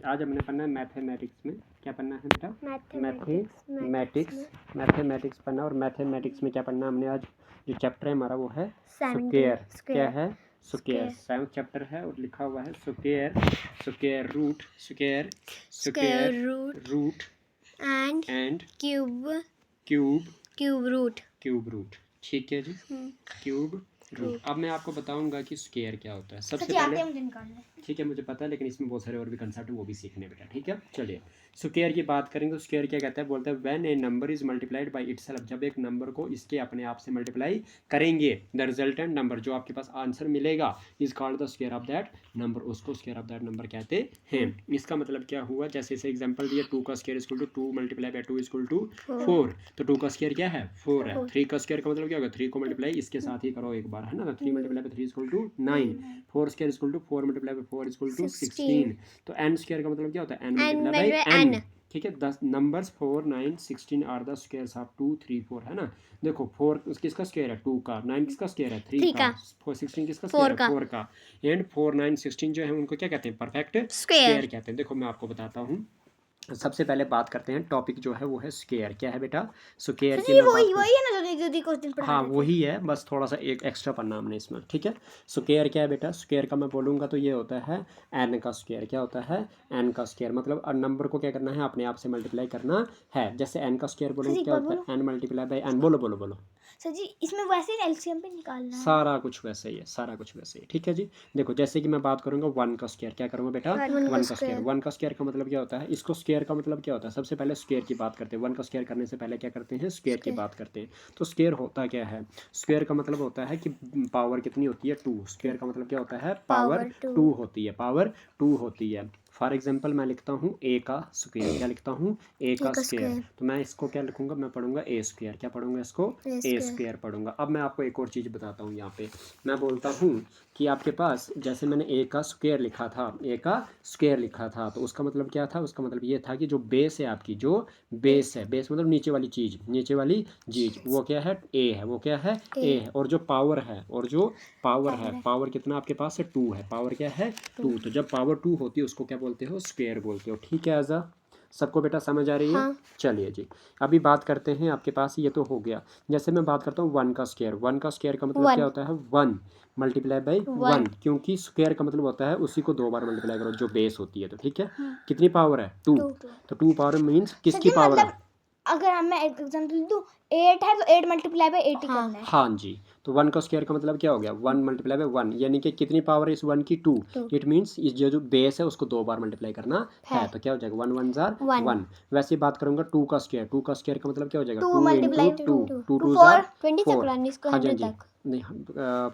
आज हमने पढ़ना है मैथमेटिक्स में। क्या पढ़ना है बेटा? मैथमेटिक्स पढ़ना। और मैथमेटिक्स में क्या पढ़ना हमने आज? जो चैप्टर है हमारा वो है स्क्वायर। क्या है? स्क्वायर। 7th चैप्टर है और लिखा हुआ है square root and cube root. ठीक है जी, क्यूब रूट। अब मैं आपको बताऊंगा कि स्क्वायर क्या होता है। सबसे पहले ठीक है, मुझे पता है, लेकिन इसमें बहुत सारे और भी कंसेप्ट है, वो भी सीखने बेटा। ठीक है, चलिए स्क्वायर की बात करेंगे तो स्क्वायर क्या कहता है? बोलता है when A number is multiplied by itself. जब एक नंबर को इसके अपने आप से मल्टीप्लाई करेंगे, द रिजल्टेंट नंबर, जो आपके पास आंसर मिलेगा, is called the square of that number. उसको स्क्वायर ऑफ दैट नंबर कहते हैं। इसका मतलब क्या हुआ? जैसे इसे एग्जांपल दिया, 2 का square equal to 2 multiply by 2 equal to 4। तो 2 का स्क्वायर क्या है? 4 है। 3 का स्क्वायर का मतलब क्या होगा? 3 को मल्टीप्लाई इसके साथ ही करो एक बार, है ना। 3 multiply by 3 equal to 9। 4 square equal to 4 multiply by 4 equal to 16। तो n स्क्वायर का मतलब क्या होता है? n multiply by n। ठीक है, 10 numbers 4 9 16 are the squares of 2 3 4, है ना। देखो 4 किसका स्क्वायर है? 2 का। 9 किसका स्क्वायर है? 3 का। 16 किसका स्क्वायर है? 4 का। एंड 4 9 16 जो है उनको क्या कहते हैं? परफेक्ट स्क्वायर कहते हैं। देखो मैं आपको बताता हूँ। सबसे पहले बात करते हैं, टॉपिक जो है वो है स्क्वायर। क्या है बेटा? स्क्वायर की वही है ना जो दीदी कुछ दिन पढ़ा हाँ वही है, बस थोड़ा सा एक एक्स्ट्रा पढ़ना हमने इसमें। ठीक है, स्क्वायर क्या है बेटा? स्क्वायर का मैं बोलूँगा तो ये होता है n का स्क्वायर। क्या होता है? n का स्क्वायर मतलब नंबर को क्या करना है? अपने आप से मल्टीप्लाई करना है। जैसे n का स्क्वायर बोलेंगे क्या होता है? n multiply by n। बोलो बोलो बोलो सर जी, इसमें वैसे ही एलसीएम पे निकालना है। सारा कुछ वैसे ही है, सारा कुछ वैसे ही। ठीक है जी, देखो जैसे कि मैं बात करूंगा 1 का स्क्वायर। क्या करूंगा बेटा? 1 का स्क्वायर। 1 का स्क्वायर का मतलब क्या होता है? इसको स्क्वायर का मतलब क्या होता है? सबसे पहले स्क्वायर की बात करते हैं। 1 का स्क्वायर करने से पहले क्या करते हैं? स्क्वायर की बात करते हैं। तो स्क्वायर होता क्या है? स्क्वायर का मतलब होता है कि पावर कितनी होती है? 2। स्क्वायर का मतलब क्या होता है? पावर 2 होती है। पावर 2 होती है। फॉर एग्जाम्पल मैं लिखता हूँ ए का स्क्वायर। क्या लिखता हूँ? ए का स्क्वायर। तो मैं इसको क्या लिखूंगा? मैं पढ़ूंगा ए स्क्वायर। क्या पढ़ूंगा इसको? ए स्क्वायर पढ़ूंगा। अब मैं आपको एक और चीज़ बताता हूँ। यहाँ पे मैं बोलता हूँ कि आपके पास जैसे मैंने ए का स्क्वायर लिखा था, ए का स्क्वायर लिखा था, तो उसका मतलब क्या था? उसका मतलब ये था कि जो बेस है आपकी, जो बेस है, बेस मतलब नीचे वाली चीज़, नीचे वाली चीज़, वो क्या है? ए है। वो क्या है? ए है। और जो पावर है, और जो पावर है, पावर कितना आपके पास है? 2 है। पावर क्या है? 2। तो जब पावर 2 होती है उसको क्या बोलते हो? स्क्वायर बोलते हो। ठीक है आजा, सबको बेटा समझ आ रही है? हाँ। चलिए जी, अभी बात करते हैं। आपके पास ये तो हो गया। जैसे मैं बात करता हूँ 1 का स्क्वायर। 1 का स्क्वायर का मतलब क्या होता है? 1 मल्टीप्लाई बाई 1, क्योंकि स्क्वायर का मतलब होता है उसी को 2 बार मल्टीप्लाई करो, जो बेस होती है। तो ठीक है, कितनी पावर है? 2। तो 2 पावर मीन्स किसकी पावर है? अगर मैं एक एग्जांपल दूं, 8 है तो 8 मल्टीप्लाई बाय 8 ही करना है। हाँ जी, तो 1 का स्क्वायर का मतलब क्या हो गया? 1 मल्टीप्लाई बाय 1, यानी कि कितनी पावर है इस 1 की? 2। इट मीन्स इस जो बेस है उसको 2 बार मल्टीप्लाई करना है। तो क्या हो जाएगा? 1 1 जार 1। वैसे ही बात करूंगा 2 का स्क्वायर। 2 का स्क्वायर का मतलब क्या हो जाएगा? 2 मल्टीप्लाई 2, 2 2 जार 4। हाँ जी, नहीं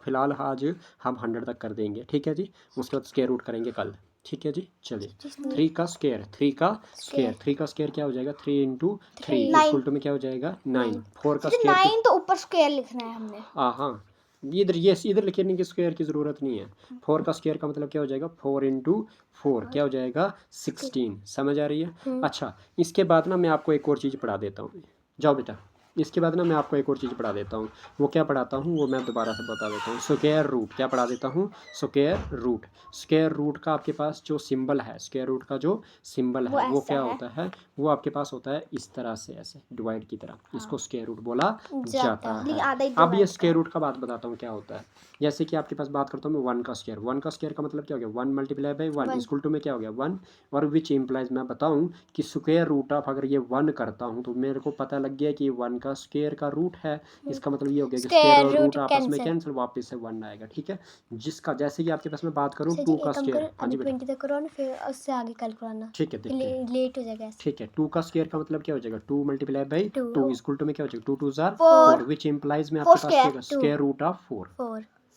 फिलहाल आज हम 100 तक कर देंगे। ठीक है जी, उसके बाद स्क्वायर रूट करेंगे कल। ठीक है जी, चलिए 3 का स्क्वायर। 3 का स्क्वायर। 3 का स्क्वायर क्या हो जाएगा? 3 इंटू 3 इक्वल टू में क्या हो जाएगा? 9। 4 का स्क्वायर 9 तो ऊपर स्क्वायर लिखना है हमने। हाँ, इधर ये इधर लिखने की स्क्वायर की ज़रूरत नहीं है। 4 का स्क्वायर का मतलब क्या हो जाएगा? 4 इंटू 4 क्या हो जाएगा? 16। समझ आ रही है? अच्छा, इसके बाद ना मैं आपको एक और चीज़ पढ़ा देता हूँ। जाओ बेटा, इसके बाद ना मैं आपको एक और चीज़ पढ़ा देता हूँ। वो क्या पढ़ाता हूँ वो मैं दोबारा से बता देता हूँ। Square root. क्या पढ़ा देता हूँ? Square root. स्क्वायर रूट का आपके पास जो सिंबल है, स्क्वायर रूट का जो सिंबल है वो क्या होता है? वो आपके पास होता है इस तरह से, ऐसे डिवाइड की तरह। इसको स्क्वायर रूट बोला जाता है। अब ये स्क्वायर रूट का बात बताता हूँ क्या होता है। जैसे कि आपके पास बात करता हूँ मैं 1 का स्क्वायर। 1 का स्क्वायर का मतलब क्या हो गया? 1 मल्टीप्लाई बाई 1 इक्वल टू में क्या हो गया? 1। और विच इम्प्लाइज मैं बताऊँ कि स्क्वायर रूट ऑफ, अगर ये 1 करता हूँ तो मेरे को पता लग गया कि 1 का स्क्वायर का रूट है। इसका मतलब ये हो गया कि स्क्वायर और रूट आपस में कैंसिल, वापस से 1 आएगा। ठीक है, जिसका जैसे कि आपके पास मैं बात करूँ 2 का स्क्वायर। हाँ जी, 20 तक करो ना, फिर उससे आगे कल कराना। ठीक है, लेट हो जाएगा। ठीक है, 2 का स्क्वायर का मतलब क्या हो जाएगा? 2 मल्टीप्लाई बाई 2 इक्वल टू में क्या हो जाएगा? 2 2 जार 4, विच इम्प्लाइज में आपके पास क्या होगा? Square root of 4।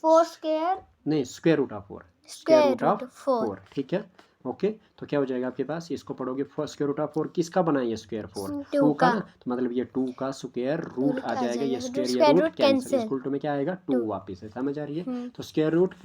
4 स्क्वायर नहीं, square root of 4। Square root of 4। ठीक है, ओके। तो क्या हो जाएगा आपके पास? इसको पढ़ोगे स्क्वायर रूट ऑफ 4 किसका बना है? स्क्वायर 4 2 का ना, तो मतलब ये 2 का स्क्वायर रूट आ जाएगा। ये स्क्वायर ये रूट कैंसिल, इक्वल टू में क्या आएगा? 2 वापस से। समझ आ रही है? तो स्क्वायर रूट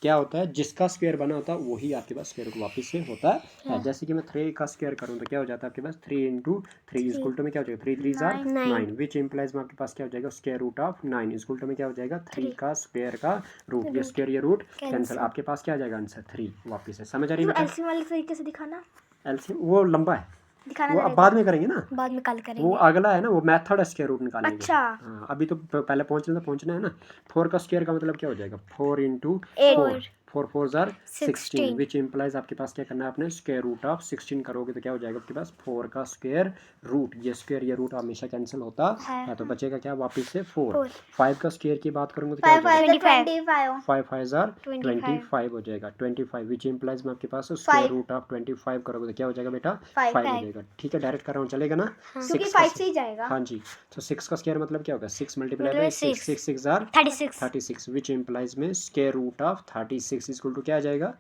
क्या होता है? जिसका स्क्वायर बना होता है वही आपके पास स्क्वायर रूट वापस से होता है। जैसे कि मैं 3 का स्क्वायर करूँ तो क्या हो जाता है आपके पास? 3 इंटू 3 इक्वल टू में क्या हो जाएगा? 3 3 जार 9, विच इम्प्लाइज में आपके पास क्या हो जाएगा? Square root of 9 equal to में क्या हो जाएगा? 3 का स्क्वायर का रूट। ये स्क्वायर ये रूट कैंसिल, आपके पास क्या आ जाएगा आंसर? 3 वापस से। समझ आ रही है? एलसीएम वाले तरीके से दिखाना। एलसीएम वो लंबा है, दिखाना वो अब पड़ेगा। बाद में करेंगे ना, बाद में कल करेंगे। वो अगला है ना, वो मेथड है स्क्वायर रूट निकालने का। अच्छा। हाँ अभी तो पहले पहुंचना है ना। 4 का स्क्वायर का मतलब क्या हो जाएगा, 4 इंटू 8 4 4 जार 16 16 विच इम्प्लाइज आपके पास क्या करना है आपने, स्क्वायर रूट ऑफ 16 करोगे तो क्या हो जाएगा आपके पास 4 का स्क्वायर रूट, ये स्क्वायर ये रूट हमेशा कैंसिल होता है तो बचेगा क्या वापस से 4। 5 का स्क्वायर की बात करूंगा तो क्या हो जाएगा, 25 5 5 जार 25 25 हो जाएगा 25 विच इम्प्लाइज में आपके पास स्क्वायर रूट ऑफ 25 करोगे तो क्या हो जाएगा बेटा 5 हो जाएगा। ठीक है डायरेक्ट कर रहा हूँ चलेगा ना, क्योंकि 5 से ही जाएगा। हाँ जी, तो 6 का स्क्वायर मतलब क्या होगा, 6 मल्टीप्लाई बाई 6 6 6 जार 36 विच इम्प्लाइज में square root of 36 equal to क्या आ जाएगा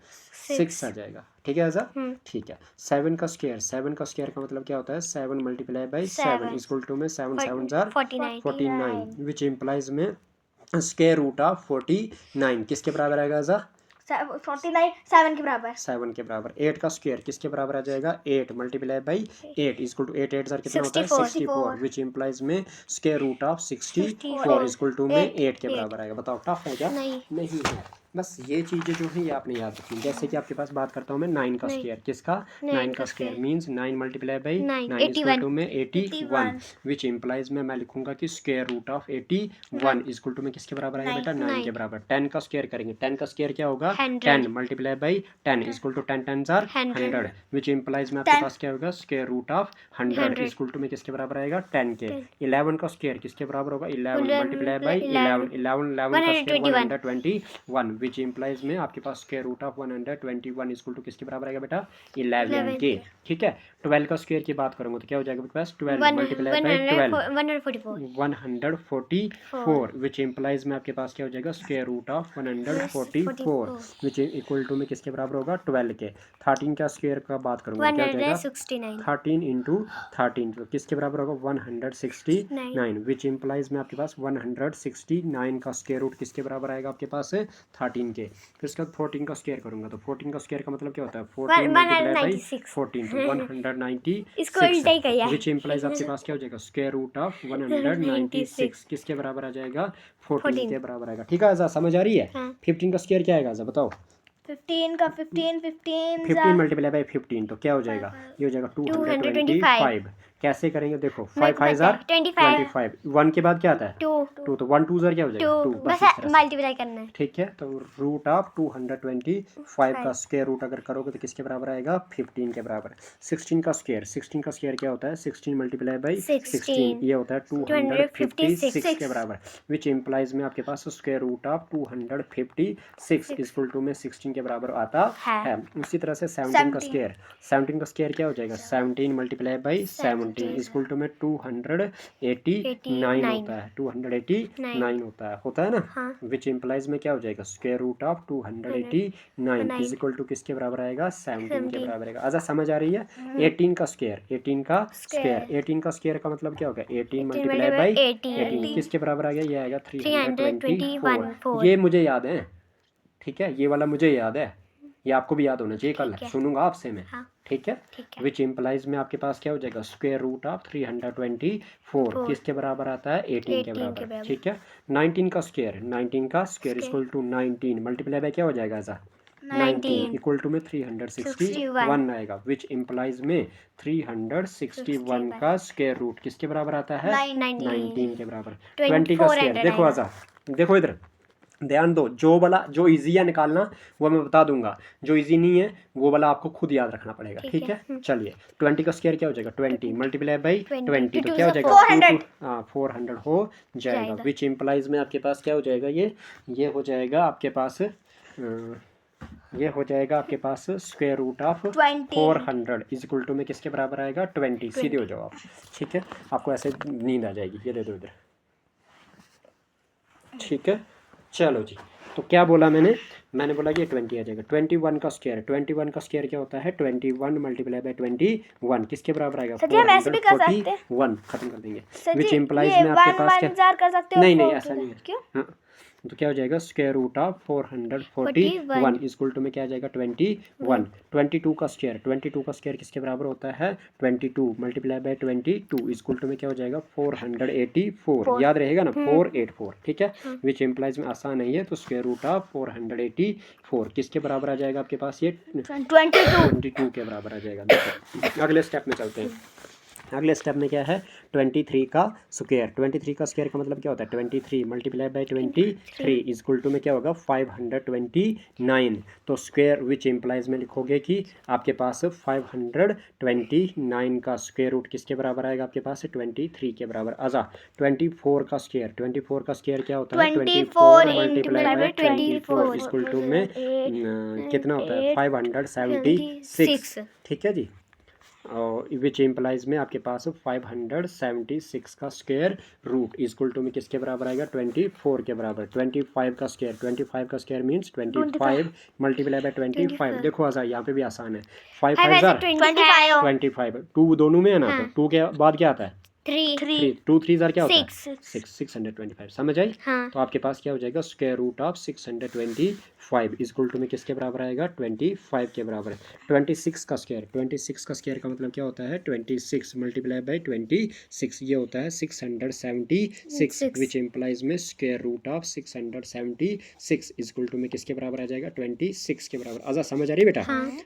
6 आ जाएगा। ठीक है ऐसा, ठीक है। 7 का स्क्वायर का मतलब क्या होता है, 7 मल्टीप्लाई बाई 7 इक्वल टू में 7 7 जार 49 विच इम्प्लाइज में स्क्वायर रूट ऑफ 49 किसके बराबर आएगा ऐसा, 49 7 के बराबर 7 के बराबर। 8 का स्क्वायर किसके बराबर आ जाएगा, 8 मल्टीप्लाई बाई 8 इक्वल टू 8 8 जार कितना होता है 64 विच इम्प्लाइज में square root of 64 equal to में 8 के बराबर आएगा। बताओ टफ है क्या, नहीं है। बस ये चीज़ें जो है ये आपने याद रखनी। जैसे कि आपके पास बात करता हूँ मैं 9 का स्क्वायर, किसका 9 का square means 9 multiply by 9 equal to में 81 विच इम्प्लाइज में मैं लिखूंगा कि square root of 81 equal to में किसके बराबर आएगा बेटा 9 के बराबर। 10 का स्क्वायर करेंगे, 10 का स्क्वायर क्या होगा 10 मल्टीप्लाई बाई 10 इक्वल टू 10 10 जार 100 विच इम्प्लाइज में आपके पास क्या होगा square root of 100 equal to में किसके बराबर आएगा 10 के। 11 का स्क्वायर किसके बराबर होगा 11 मल्टीप्लाई बाई 11 11 का स्क्वायर 121 विच इम्प्लाइज में आपके पास square root of 121 equal to किसके बराबर आएगा बेटा 11 के। ठीक है 12 का स्क्वायर की बात करूंगा तो क्या हो जाएगा आपके पास 12 मल्टीप्लाई बाई 12 144 विच इम्प्लाइज में आपके पास क्या हो जाएगा square root of 144 which equal to में किसके बराबर होगा 12 के। 13 का स्क्वायर का बात करूंगा क्या हो जाएगा 13 इंटू 13 तो किसके बराबर होगा 169 विच इम्प्लाइज में आपके पास 169 का स्क्वायर रूट किसके बराबर आएगा आपके पास 13 के। फिर उसके बाद 14 का स्क्वायर करूंगा तो 14 का स्क्वायर का मतलब क्या होता है 14 मल्टीप्लाई बाई 14 तो 196 विच इम्प्लाइज आपके पास क्या हो जाएगा स्क्वायर रूट ऑफ 196 किसके बराबर आ जाएगा 14 के बराबर आएगा। ठीक है ऐसा समझ आ रही है। 15 का स्क्वायर क्या आएगा बताओ 15 मल्टीप्लाई बाई 15 तो क्या हो जाएगा ये हो जाएगा 225 कैसे करेंगे देखो 5 5 जार 25 1 के बाद क्या आता है 2 तो 1 2 जार क्या हो जाएगा 2 बस मल्टीप्लाई करना है। ठीक है तो रूट ऑफ 225 का स्क्वायर रूट अगर करोगे तो किसके बराबर आएगा 15 के बराबर। 16 का स्क्वायर क्या होता है 16 मल्टीप्लाई बाई 16 ये होता है 256 के बराबर विच इम्प्लाइज में आपके पास square root of 256 equal to में 16 के बराबर आता है। उसी तरह से 17 का स्क्वायर क्या हो जाएगा 17 मल्टीप्लाई बाई 17 इक्वल टू में 289 होता है 289 होता है ना विच इम्प्लाइज में क्या हो जाएगा square root of 289 is equal to किसके बराबर आएगा 17 के बराबर आएगा। आजा समझ आ रही है। 18 का स्क्वायर का मतलब क्या होगा 18 मल्टीप्लाई बाई 18 किसके बराबर आ गया ये आएगा 324 ये मुझे याद है। ठीक है ये वाला मुझे याद है ये आपको भी याद होना चाहिए कल सुनूंगा आपसे मैं। ठीक है विच इम्प्लाइज में आपके पास क्या हो जाएगा स्क्वायर रूट ऑफ 324 किसके बराबर आता है 18 के बराबर। ठीक है 19 का square equal to 19 multiply by क्या हो जाएगा ऐसा 19 इक्वल टू में 361 आएगा विच इम्प्लाइज में 361 का स्क्वायर रूट किसके बराबर आता है 19 के बराबर। 20 का स्क्वायर देखो ऐसा देखो इधर ध्यान दो जो इजी है निकालना वो मैं बता दूंगा जो इजी नहीं है वो वाला आपको खुद याद रखना पड़ेगा। ठीक है चलिए 20 का स्क्वायर क्या हो जाएगा 20 मल्टीप्लाई बाई 20 तो क्या हो जाएगा 400 हो जाएगा विच इम्प्लाइज में आपके पास क्या हो जाएगा ये हो जाएगा आपके पास square root of 400 is equal to में किसके बराबर आएगा 20 सीधे हो जाओ आप। ठीक है आपको ऐसे नींद आ जाएगी ये दे दो इधर। ठीक है चलो जी तो क्या बोला मैंने बोला कि 20 आ जाएगा। 21 का स्क्वायर क्या होता है 21 मल्टीप्लाई बाय 21 किसके बराबर आएगा 441 खत्म कर देंगे विच इम्प्लाइज में आपके पास क्या नहीं ऐसा नहीं है तो क्या हो जाएगा square root of 441 equal to में क्या आ जाएगा 21। 22 का स्क्वायर किसके बराबर होता है 22 मल्टीप्लाई बाय 22 इक्वल टू में क्या हो जाएगा 484 याद रहेगा ना 484। ठीक है विच इम्प्लाइज में आसान नहीं है तो स्क्वायर रूट ऑफ 484 24 किसके बराबर आ जाएगा आपके पास ये 22 के बराबर आ जाएगा। देखो अगले स्टेप में चलते हैं। अगले स्टेप में क्या है 23 का स्क्वायर। 23 का स्क्वायर का मतलब क्या होता है 23 multiply by 23 is equal to में क्या होगा 529। तो स्क्वायर विच इम्प्लाइज में लिखोगे कि आपके पास 529 का स्क्वायर रूट किसके बराबर आएगा आपके पास 23 के बराबर। आजा 24 का स्क्वायर, 24 का स्क्वायर क्या होता है 24 multiply by 24 is equal to में कितना होता है 576। ठीक है जी। और विच इम्प्लाइज में आपके पास 576 का स्क्वायर रूट इक्वल टू में किसके बराबर आएगा 24 के बराबर। 25 का स्क्वायर, 25 का स्क्वायर मीन्स 25 मल्टीप्लाई बाई 25। देखो आजा यहाँ पे भी आसान है 5 25 टू दोनों में है ना, तो 2 के बाद क्या आता है 3 2 3 क्या होता है 625। समझ आई। तो आपके पास क्या हो जाएगा square root of 625 equal to में किसके बराबर आएगा 25 के बराबर। 26 का स्क्वायर, 26 का स्क्वायर का मतलब क्या होता है 26 मल्टीप्लाई बाई 26 ये होता है 676 विच इम्प्लाइज में square root of 676 equal to में किसके बराबर आ जाएगा 26 के बराबर। आजा समझ आ रही बेटा।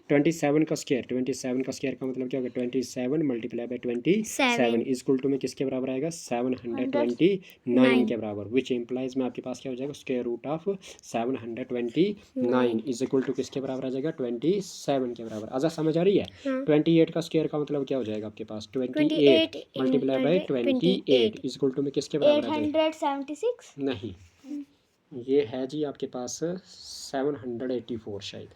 27 का स्क्वायर, 27 का स्क्वायर का मतलब क्या होगा 27 मल्टीप्लाई बाई 27 इक्वल में किसके बराबर आएगा 729 के बराबर। विच इम्प्लाइज में आपके पास क्या हो जाएगा square root of 729 is equal to किसके बराबर आ जाएगा 27 के बराबर। आजा समझ आ रही है। 28 का स्क्वायर का मतलब क्या हो जाएगा आपके पास 28 multiply by 28 is equal to में किसके बराबर आ जाएगा 876 नहीं, ये है जी आपके पास 784 शायद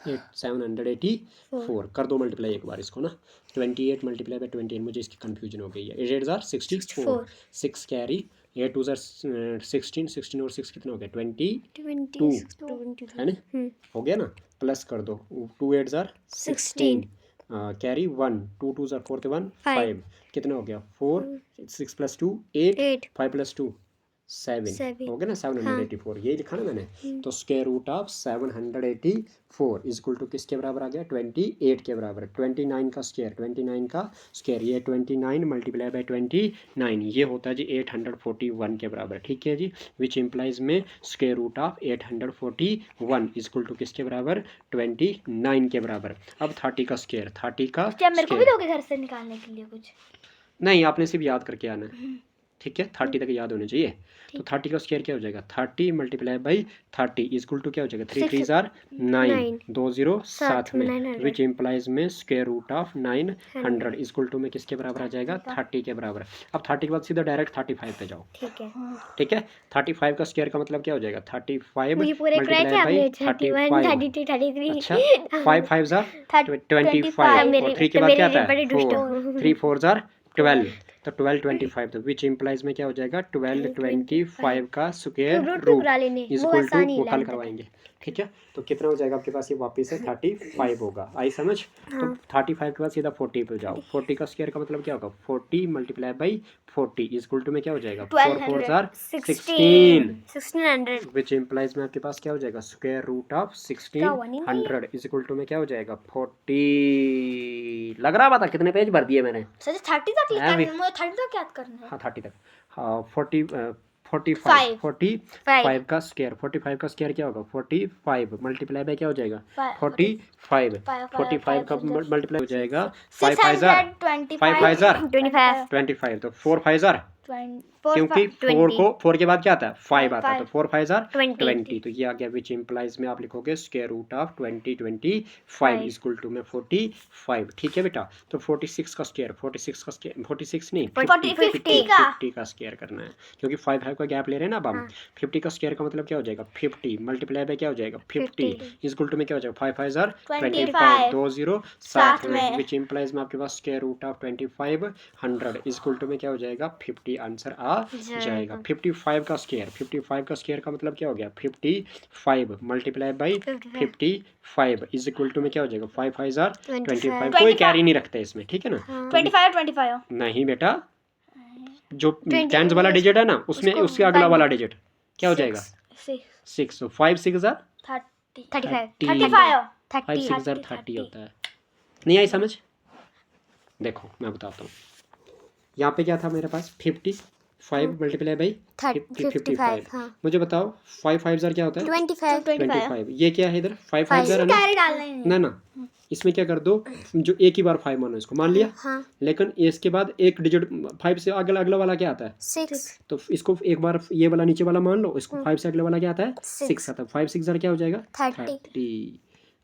784 कर दो मल्टीप्लाई एक बार इसको ना 28 मल्टीप्लाई बाई 28 मुझे इसकी कंफ्यूजन हो गई है। 8 8 64 6 कैरी 8 2 16 16 और 6 कितना हो गया 22 है ना हो गया ना। प्लस कर दो 2 8 16 कैरी 1 2 2 4 1 5 कितना हो गया 4 6 प्लस 2 8 5 प्लस 2 7 हो गया ना 784 यही लिखा ना मैंने। तो square root of 784 is equal to किसके बराबर आ गया 28 के बराबर। 29 का स्क्वायर, 29 का स्क्वायर ये 29 मल्टीप्लाई बाई 29 ये होता है जी 841 के बराबर। ठीक है जी। विच इम्प्लाइज में square root of 841 is equal to किसके बराबर 29 के बराबर। अब 30 का स्क्वायर, 30 का मेरे को भी दोगे घर से निकालने के लिए कुछ नहीं आपने सिर्फ याद करके आना है। ठीक है 30 तक याद होने चाहिए। तो 30 का स्क्वायर क्या हो जाएगा 30 मल्टीप्लाई बाई 30 इक्वल टू क्या हो जाएगा 3 3 9 2 0 साथ में विच इम्प्लाइज में square root of 900 equal to में किसके बराबर आ जाएगा 30 के बराबर। अब 30 के बाद सीधा डायरेक्ट 35 पे जाओ। ठीक है 35 का स्क्वायर का मतलब क्या हो जाएगा 35 मल्टीप्लाई बाई 35। अच्छा 5 5 25 और 3 के बाद क्या आता है 4 3 4 12 तो 1225 तो विच इम्प्लाइज में क्या हो जाएगा 1225 का square root is equal to वो कल करवाएंगे। ठीक है तो कितना हो जाएगा आपके पास ये वापस से 35 होगा। आई समझ। तो 35 के बाद सीधा 40 पे जाओ। 40 का स्क्वायर का मतलब क्या होगा 40 multiply by 40 is equal to में क्या हो जाएगा 4 4 1600 विच इम्प्लाइज में आपके पास क्या हो जाएगा square root of 1600 is equal to में क्या हो जाएगा 40। लग रहा पता कितने पेज भर दिए मैंने 30 तक लिखा है मुझे 30 तक याद करना है। हाँ 30 तक। हाँ 45 का स्क्वायर 45 का स्क्वायर क्या होगा 45 मल्टीप्लाई बाय क्या हो जाएगा 45 का मल्टीप्लाई हो जाएगा 5 25 तो 4 5 क्योंकि 4 के बाद क्या आता है 5 आता है तो 4 5 20 तो ये आ गया विच इम्प्लाइज में आप लिखोगे square root of 2025 equal to में 45। ठीक है बेटा। तो 46 का स्क्वायर 46 नहीं 50 का स्क्वायर करना है क्योंकि 5 का गैप ले रहे हैं ना अब हम। 50 का स्क्वायर का मतलब क्या हो जाएगा 50 मल्टीप्लाई बाय क्या हो जाएगा 50 इक्वल टू में क्या हो जाएगा 5 25 2 0 साथ में विच इम्प्लाइज में आपके पास square root of 2500 equal to में क्या हो जाएगा 50 आंसर आ जाएगा। 55 का स्क्वायर का मतलब क्या हो गया 55 multiply by 55 is equal to में क्या हो जाएगा 5 5 25 कोई कैरी नहीं रखते इसमें। ठीक है ना 25 नहीं बेटा जो टेंस वाला डिजिट है ना उसमें उसके अगला वाला डिजिट क्या हो जाएगा 6 5 6 30 होता है। नहीं आई समझ। देखो मैं बताता हूँ यहाँ पे क्या था मेरे पास 50 5 मल्टीप्लाई बाई 55। हाँ मुझे बताओ 5 5 जार क्या होता है 25 25। ये क्या है इधर 5 5 जार है ना कैरी डालना ही नहीं ना ना इसमें क्या कर दो जो एक ही बार 5 मानो इसको मान लिया हाँ लेकिन इसके बाद एक डिजिट 5 से अगला अगला वाला क्या आता है 6 तो इसको एक बार ये वाला नीचे वाला मान लो इसको 5 से अगले वाला क्या आता है 6 आता है 5 6 जार क्या हो जाएगा 30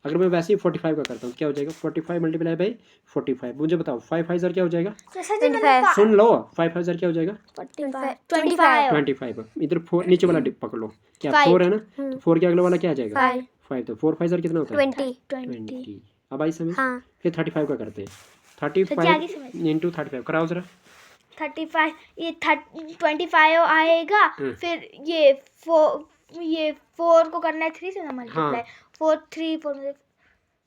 अगर मैं वैसे ही 45 का करता हूँ क्या हो जाएगा 45 मल्टीप्लाई बाई 45 मुझे बताओ 5 5 जार क्या हो जाएगा 25 सुन लो 5 5 जार क्या हो जाएगा 25 25 इधर 4 नीचे वाला डिप पकड़ लो क्या 4 है ना तो 4 के अगले वाला क्या आ जाएगा 5 तो 4 5 जार कितना होता है 20 अब आई समझ हाँ फिर 35 का करते हैं 35 इंटू 35 कराओ जरा 35 ये 25 आएगा फिर ये 4 को करना है 3 से ना मल्टीप्लाई 4 3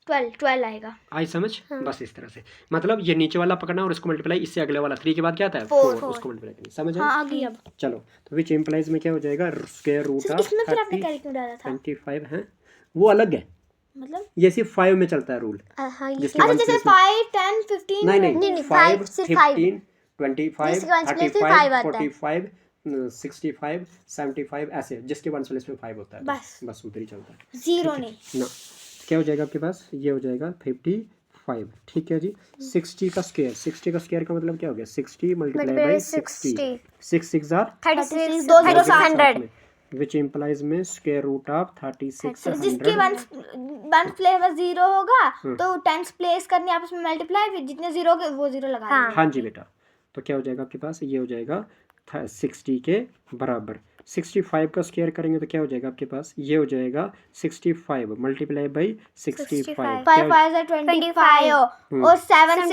4 12 आएगा आई समझ बस इस तरह से मतलब ये नीचे वाला पकड़ना और इसको मल्टीप्लाई इससे अगले वाला 3 के बाद क्या आता है 4 उसको मल्टीप्लाई करना समझ हाँ आ गई अब चलो तो विच इंप्लाइज में क्या हो जाएगा स्क्वायर रूट ऑफ इसमें फिर आपने कैरी क्यों डाला था 25 है वो अलग है मतलब ये सिर्फ 5 में चलता है रूल हाँ जिसके अच्छा बाद जैसे 5 10 15 नहीं 5 15 25 जिसके बाद 35 45 65 75 ऐसे जिसके वन प्लेस में 5 होता है बस उधर ही चलता है जीरो नहीं ना क्या हो जाएगा आपके पास ये हो जाएगा 55 ठीक है जी 60 का स्क्वायर का मतलब क्या हो गया 60 मल्टीप्लाई बाई 60 6 6 जार 36 दो जीरो 3600 विच इम्प्लाइज में स्क्वायर रूट ऑफ 36 जिसके वन प्लेस में 0 होगा तो 10 प्लेस करनी आपस में मल्टीप्लाई फिर जितने 0 होंगे वो 0 लगा देंगे हाँ जी बेटा तो क्या हो जाएगा आपके पास ये हो जाएगा 60 के बराबर 65 का स्क्वायर करेंगे तो क्या हो जाएगा आपके पास ये हो जाएगा 65 मल्टीप्लाई बाई 65 5 5 are 25 और 7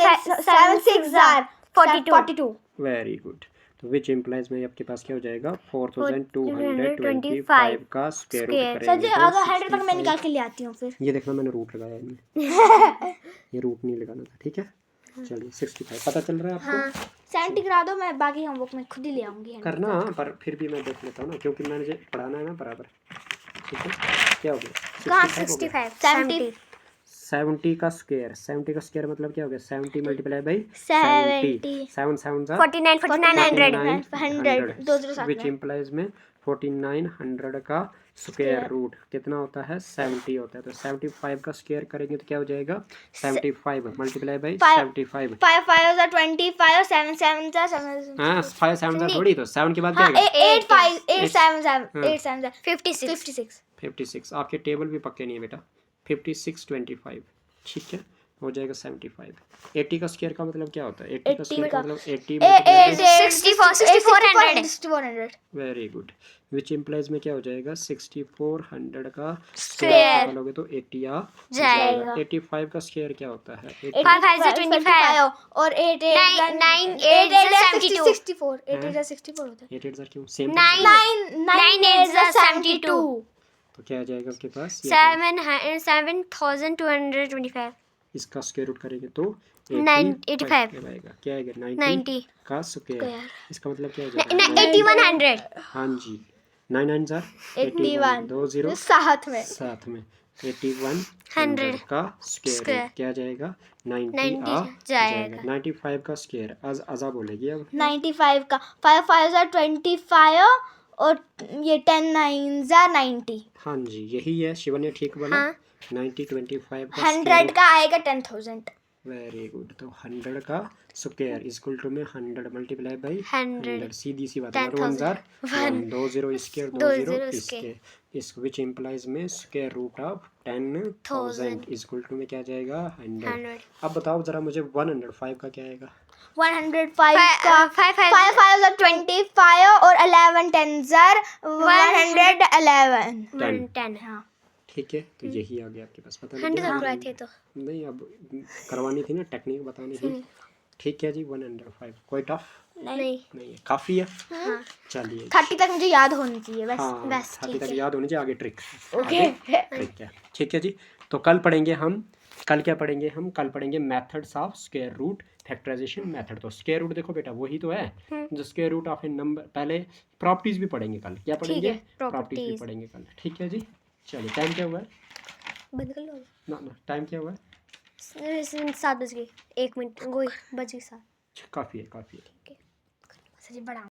6 are 42 वेरी गुड तो विच इम्प्लाइज में आपके पास क्या हो जाएगा 4225 का स्क्वायर रूट सर जी करेंगे अगर 100 तक मैं निकाल के ले आती हूँ फिर ये देखना मैंने रूट लगाया इनमें ये रूट नहीं लगाना था ठीक है चलिए 65 पता चल रहा है आपको 70 करा दो मैं बाकी होमवर्क में खुद ही ले आऊंगी करना पर फिर भी मैं देख लेता हूँ ना क्योंकि मैंने पढ़ाना है ना बराबर ठीक है क्या हो गया कहाँ 65 70 का स्क्वायर मतलब क्या हो गया 70 मल्टीप्लाई बाई 70 7 7 जा 49 100 दो जीरो साथ विच में इम्प्लाइज में 4900 का स्क्वायर रूट कितना होता है 70 होता है तो 75 का स्क्वायर करेंगे तो क्या हो जाएगा 75 मल्टीप्लाई बाई 75 5 5 are 25 7 7 are 7 हाँ 5 7 जा थोड़ी तो 7 के बाद क्या आएगा 8 5 8 7 56 56 आपके टेबल भी पक्के नहीं है बेटा 56 25 ठीक है हो जाएगा 75 80 का स्क्वायर का मतलब क्या होता है 80 का स्क्वायर का मतलब 80 6400 वेरी गुड विच इम्प्लाइज में क्या हो जाएगा 6400 का स्क्वायर निकालोगे तो 80 आ जाएगा 85 का स्क्वायर क्या होता है 5 और 8 9 64 होता है 8 क्यों सेम 9 72 तो क्या आ जाएगा आपके पास 7225 इसका स्क्वायर रूट करेंगे तो 85 आएगा क्या आएगा 90 का स्क्वायर इसका मतलब क्या हो जाएगा 8100 हाँ जी 9 9 जार 81 2 0 साथ में 8100 का स्क्वायर क्या जाएगा 90 आ जाएगा 95 का स्क्वायर आजा बोलेगी अब 95 का 5 5 are 25 और ये 10 9 are 90 हाँ जी यही है शिवन ने ठीक बोला 90 25 का 100 का आएगा 10,000 वेरी गुड तो 100 का स्क्वायर इक्वल टू में 100 मल्टीप्लाई बाई 100 सीधी सी बात है 1000 2 0 इसके और 2 0 इसके इस विच इम्प्लाइज में square root of 10,000 equal to में क्या जाएगा 100 अब बताओ जरा मुझे 105 का क्या आएगा 105 का 5 5 are 25 और 11 10 are 111 10 हाँ ठीक है तो यही आ गया आपके पास पता 100 करवाए थे तो नहीं अब करवानी थी ना टेक्निक बतानी थी ठीक है जी 105 कोई टफ नहीं नहीं है काफी है चलिए 30 तक मुझे याद होनी चाहिए बस हाँ बस 30 तक याद होनी चाहिए आगे ट्रिक ओके ट्रिक है ठीक है जी तो कल पढ़ेंगे हम कल क्या पढ़ेंगे हम कल पढ़ेंगे methods of square root factorization method तो स्क्वायर रूट देखो बेटा वही तो है जो square root of a number पहले प्रॉपर्टीज भी पढ़ेंगे कल क्या पढ़ेंगे प्रॉपर्टीज भी पढ़ेंगे कल ठीक है जी चलिए टाइम क्या हुआ है बंद कर लो ना टाइम क्या हुआ है 7 बज गए 1 मिनट वही बज गई 7 काफ़ी है सही बड़ा